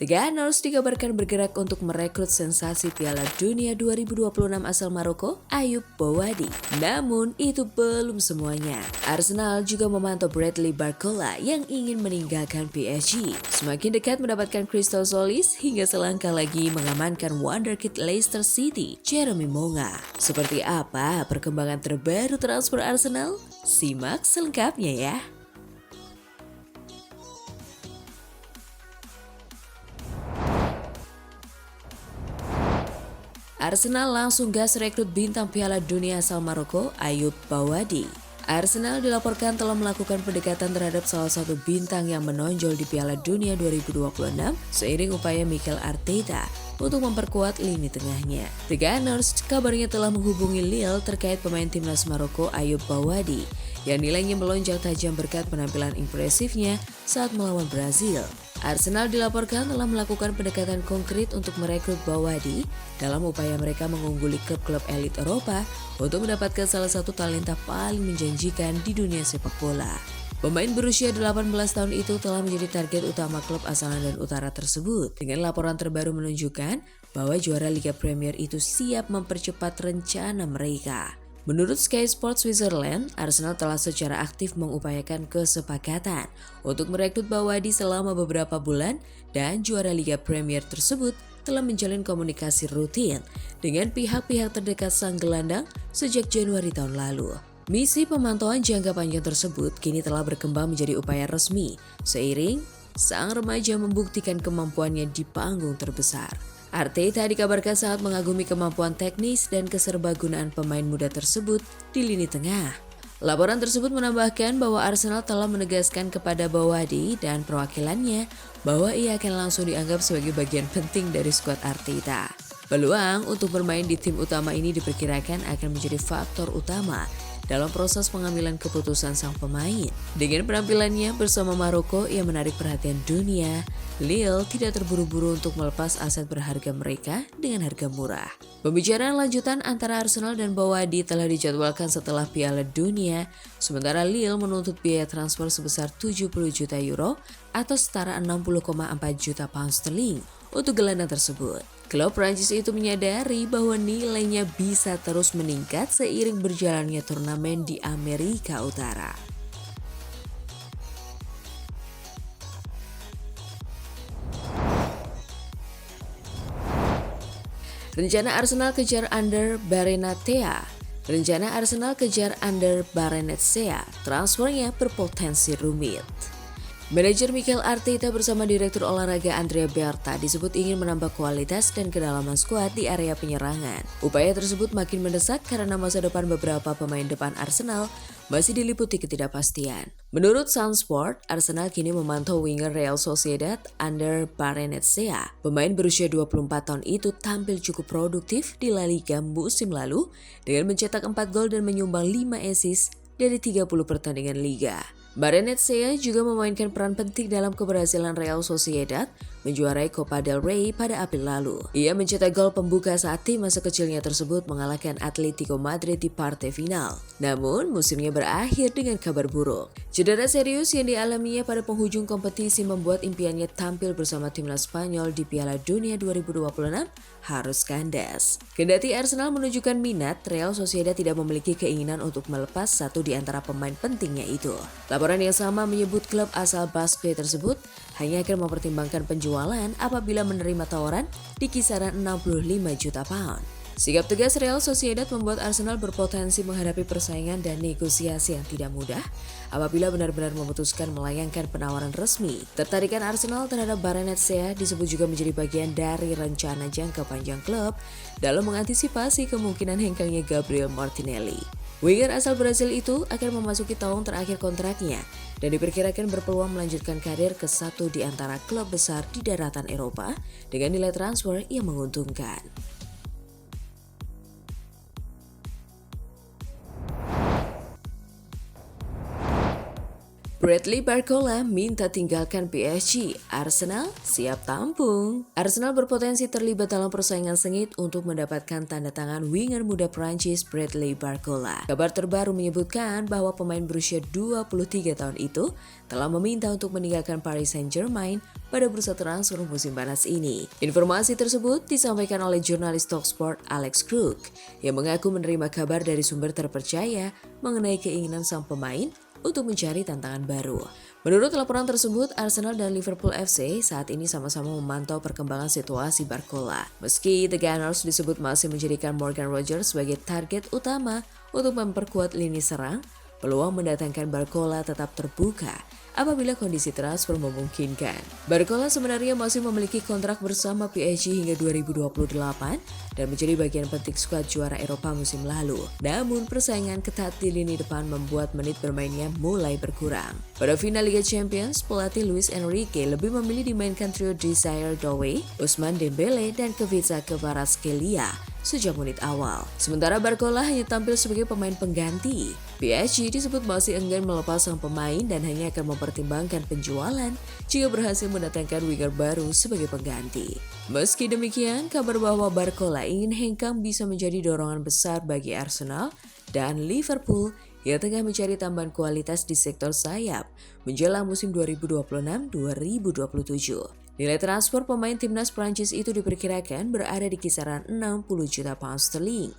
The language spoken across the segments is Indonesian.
The Gunners dikabarkan bergerak untuk merekrut sensasi Piala Dunia 2026 asal Maroko, Ayoub Bouwadi. Namun itu belum semuanya. Arsenal juga memantau Bradley Barcola yang ingin meninggalkan PSG. Semakin dekat mendapatkan Crystal Solis hingga selangkah lagi mengamankan wonderkid Leicester City, Jeremy Monga. Seperti apa perkembangan terbaru transfer Arsenal? Simak selengkapnya ya. Arsenal langsung gas rekrut bintang Piala Dunia asal Maroko, Ayoub Bouwadi. Arsenal dilaporkan telah melakukan pendekatan terhadap salah satu bintang yang menonjol di Piala Dunia 2026 seiring upaya Mikel Arteta untuk memperkuat lini tengahnya. The Gunners kabarnya telah menghubungi Lille terkait pemain timnas Maroko Ayoub Bouwadi yang nilainya melonjak tajam berkat penampilan impresifnya saat melawan Brazil. Arsenal dilaporkan telah melakukan pendekatan konkret untuk merekrut Bouwadi dalam upaya mereka mengungguli klub-klub elit Eropa untuk mendapatkan salah satu talenta paling menjanjikan di dunia sepak bola. Pemain berusia 18 tahun itu telah menjadi target utama klub asal London Utara tersebut, dengan laporan terbaru menunjukkan bahwa juara Liga Premier itu siap mempercepat rencana mereka. Menurut Sky Sports Switzerland, Arsenal telah secara aktif mengupayakan kesepakatan untuk merekrut Bouwadi selama beberapa bulan dan juara Liga Premier tersebut telah menjalin komunikasi rutin dengan pihak-pihak terdekat sang gelandang sejak Januari tahun lalu. Misi pemantauan jangka panjang tersebut kini telah berkembang menjadi upaya resmi seiring sang remaja membuktikan kemampuannya di panggung terbesar. Arteta dikabarkan sangat mengagumi kemampuan teknis dan keserbagunaan pemain muda tersebut di lini tengah. Laporan tersebut menambahkan bahwa Arsenal telah menegaskan kepada Bouwadi dan perwakilannya bahwa ia akan langsung dianggap sebagai bagian penting dari skuad Arteta. Peluang untuk bermain di tim utama ini diperkirakan akan menjadi faktor utama dalam proses pengambilan keputusan sang pemain. Dengan penampilannya bersama Maroko yang menarik perhatian dunia, Lille tidak terburu-buru untuk melepas aset berharga mereka dengan harga murah. Pembicaraan lanjutan antara Arsenal dan Bouwadi telah dijadwalkan setelah Piala Dunia, sementara Lille menuntut biaya transfer sebesar 70 juta euro atau setara 60,4 juta pound sterling untuk gelandang tersebut. Klub Prancis itu menyadari bahwa nilainya bisa terus meningkat seiring berjalannya turnamen di Amerika Utara. Rencana Arsenal kejar Ander Barrenetxea. Transfernya berpotensi rumit. Manajer Mikel Arteta bersama Direktur Olahraga Andrea Berta disebut ingin menambah kualitas dan kedalaman skuad di area penyerangan. Upaya tersebut makin mendesak karena masa depan beberapa pemain depan Arsenal masih diliputi ketidakpastian. Menurut Sunsport, Arsenal kini memantau winger Real Sociedad Ander Barrenetxea. Pemain berusia 24 tahun itu tampil cukup produktif di La Liga musim lalu dengan mencetak 4 gol dan menyumbang 5 assist dari 30 pertandingan liga. Barrenetxea juga memainkan peran penting dalam keberhasilan Real Sociedad menjuarai Copa del Rey pada April lalu. Ia mencetak gol pembuka saat tim masa kecilnya tersebut mengalahkan Atletico Madrid di partai final. Namun, musimnya berakhir dengan kabar buruk. Cedera serius yang dialaminya pada penghujung kompetisi membuat impiannya tampil bersama timnas Spanyol di Piala Dunia 2026 harus kandas. Kendati Arsenal menunjukkan minat, Real Sociedad tidak memiliki keinginan untuk melepas satu di antara pemain pentingnya itu. Laporan yang sama menyebut klub asal Basque tersebut hanya akan mempertimbangkan penjualan apabila menerima tawaran di kisaran 65 juta pound. Sikap tegas Real Sociedad membuat Arsenal berpotensi menghadapi persaingan dan negosiasi yang tidak mudah apabila benar-benar memutuskan melayangkan penawaran resmi. Tertarikan Arsenal terhadap Barrenetxea disebut juga menjadi bagian dari rencana jangka panjang klub dalam mengantisipasi kemungkinan hengkangnya Gabriel Martinelli. Winger asal Brasil itu akan memasuki tahun terakhir kontraknya dan diperkirakan berpeluang melanjutkan karir ke satu di antara klub besar di daratan Eropa dengan nilai transfer yang menguntungkan. Bradley Barcola minta tinggalkan PSG, Arsenal siap tampung. Arsenal berpotensi terlibat dalam persaingan sengit untuk mendapatkan tanda tangan winger muda Prancis Bradley Barcola. Kabar terbaru menyebutkan bahwa pemain berusia 23 tahun itu telah meminta untuk meninggalkan Paris Saint-Germain pada bursa transfer musim panas ini. Informasi tersebut disampaikan oleh jurnalis Talksport Alex Krug yang mengaku menerima kabar dari sumber terpercaya mengenai keinginan sang pemain untuk mencari tantangan baru. Menurut laporan tersebut, Arsenal dan Liverpool FC saat ini sama-sama memantau perkembangan situasi Barcola. Meski The Gunners disebut masih menjadikan Morgan Rogers sebagai target utama untuk memperkuat lini serang, peluang mendatangkan Barcola tetap terbuka apabila kondisi transfer memungkinkan. Barcola sebenarnya masih memiliki kontrak bersama PSG hingga 2028 dan menjadi bagian penting skuad juara Eropa musim lalu. Namun persaingan ketat di lini depan membuat menit bermainnya mulai berkurang. Pada final Liga Champions, pelatih Luis Enrique lebih memilih dimainkan trio Desire Doué, Ousmane Dembélé, dan Kviza Kvaratskhelia sejak menit awal. Sementara Barcola hanya tampil sebagai pemain pengganti. PSG disebut masih enggan melepas sang pemain dan hanya akan mempertimbangkan penjualan jika berhasil mendatangkan winger baru sebagai pengganti. Meski demikian, kabar bahwa Barcola ingin hengkang bisa menjadi dorongan besar bagi Arsenal dan Liverpool yang tengah mencari tambahan kualitas di sektor sayap menjelang musim 2026-2027. Nilai transfer pemain timnas Prancis itu diperkirakan berada di kisaran 60 juta pound sterling.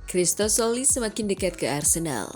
Christos Solis semakin dekat ke Arsenal.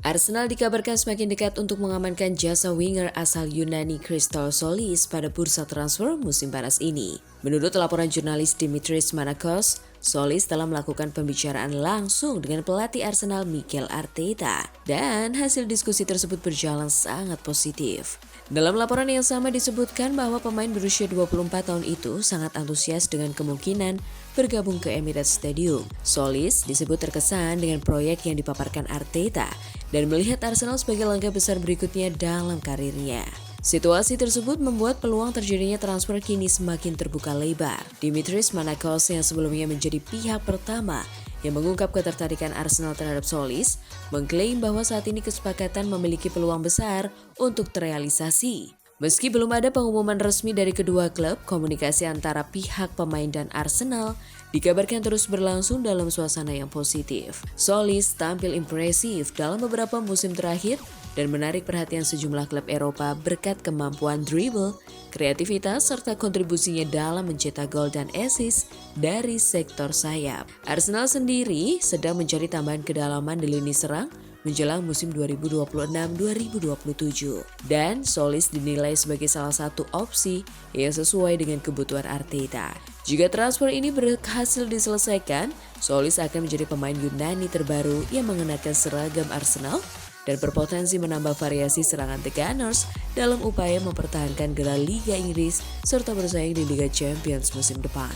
Arsenal dikabarkan semakin dekat untuk mengamankan jasa winger asal Yunani Christos Solis pada bursa transfer musim panas ini. Menurut laporan jurnalis Dimitris Manakos, Solis telah melakukan pembicaraan langsung dengan pelatih Arsenal Mikel Arteta dan hasil diskusi tersebut berjalan sangat positif. Dalam laporan yang sama disebutkan bahwa pemain berusia 24 tahun itu sangat antusias dengan kemungkinan bergabung ke Emirates Stadium. Solis disebut terkesan dengan proyek yang dipaparkan Arteta dan melihat Arsenal sebagai langkah besar berikutnya dalam karirnya. Situasi tersebut membuat peluang terjadinya transfer kini semakin terbuka lebar. Dimitris Manakos yang sebelumnya menjadi pihak pertama yang mengungkap ketertarikan Arsenal terhadap Solis, mengklaim bahwa saat ini kesepakatan memiliki peluang besar untuk terrealisasi. Meski belum ada pengumuman resmi dari kedua klub, komunikasi antara pihak pemain dan Arsenal dikabarkan terus berlangsung dalam suasana yang positif. Solis tampil impresif dalam beberapa musim terakhir dan menarik perhatian sejumlah klub Eropa berkat kemampuan dribble, kreativitas, serta kontribusinya dalam mencetak gol dan assist dari sektor sayap. Arsenal sendiri sedang mencari tambahan kedalaman di lini serang menjelang musim 2026-2027. Dan Solis dinilai sebagai salah satu opsi yang sesuai dengan kebutuhan Arteta. Jika transfer ini berhasil diselesaikan, Solis akan menjadi pemain Yunani terbaru yang mengenakan seragam Arsenal dan berpotensi menambah variasi serangan The Gunners dalam upaya mempertahankan gelar Liga Inggris serta bersaing di Liga Champions musim depan.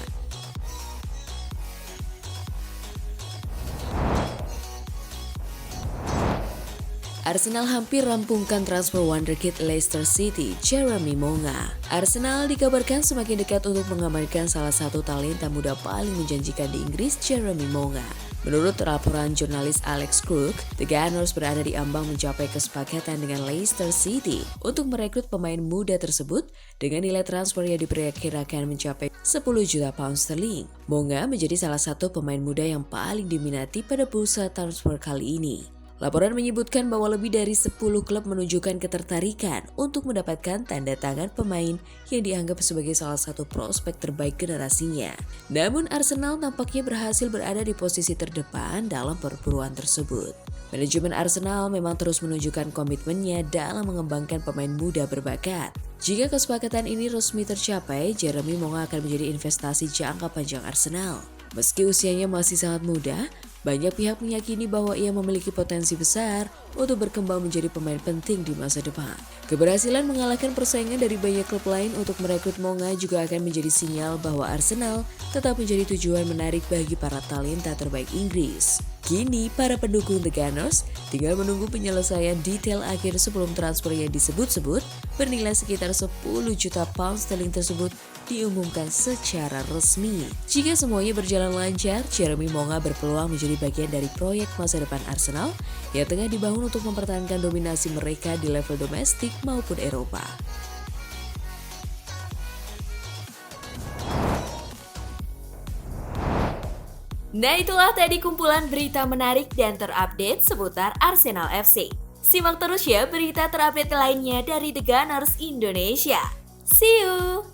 Arsenal hampir rampungkan transfer wonderkid Leicester City, Jeremy Monga. Arsenal dikabarkan semakin dekat untuk mengamankan salah satu talenta muda paling menjanjikan di Inggris, Jeremy Monga. Menurut laporan jurnalis Alex Krug, The Gunners berada di ambang mencapai kesepakatan dengan Leicester City untuk merekrut pemain muda tersebut dengan nilai transfer yang diperkirakan mencapai 10 juta pound sterling. Monga menjadi salah satu pemain muda yang paling diminati pada bursa transfer kali ini. Laporan menyebutkan bahwa lebih dari 10 klub menunjukkan ketertarikan untuk mendapatkan tanda tangan pemain yang dianggap sebagai salah satu prospek terbaik generasinya. Namun Arsenal tampaknya berhasil berada di posisi terdepan dalam perburuan tersebut. Manajemen Arsenal memang terus menunjukkan komitmennya dalam mengembangkan pemain muda berbakat. Jika kesepakatan ini resmi tercapai, Jeremy Monga akan menjadi investasi jangka panjang Arsenal. Meski usianya masih sangat muda, banyak pihak meyakini bahwa ia memiliki potensi besar untuk berkembang menjadi pemain penting di masa depan. Keberhasilan mengalahkan persaingan dari banyak klub lain untuk merekrut Monga juga akan menjadi sinyal bahwa Arsenal tetap menjadi tujuan menarik bagi para talenta terbaik Inggris. Kini, para pendukung The Gunners tinggal menunggu penyelesaian detail akhir sebelum transfer yang disebut-sebut bernilai sekitar 10 juta pound sterling tersebut diumumkan secara resmi. Jika semuanya berjalan lancar, Jeremy Monga berpeluang menjadi bagian dari proyek masa depan Arsenal yang tengah dibangun untuk mempertahankan dominasi mereka di level domestik maupun Eropa. Nah, itulah tadi kumpulan berita menarik dan terupdate seputar Arsenal FC. Simak terus ya berita terupdate lainnya dari The Gunners Indonesia. See you!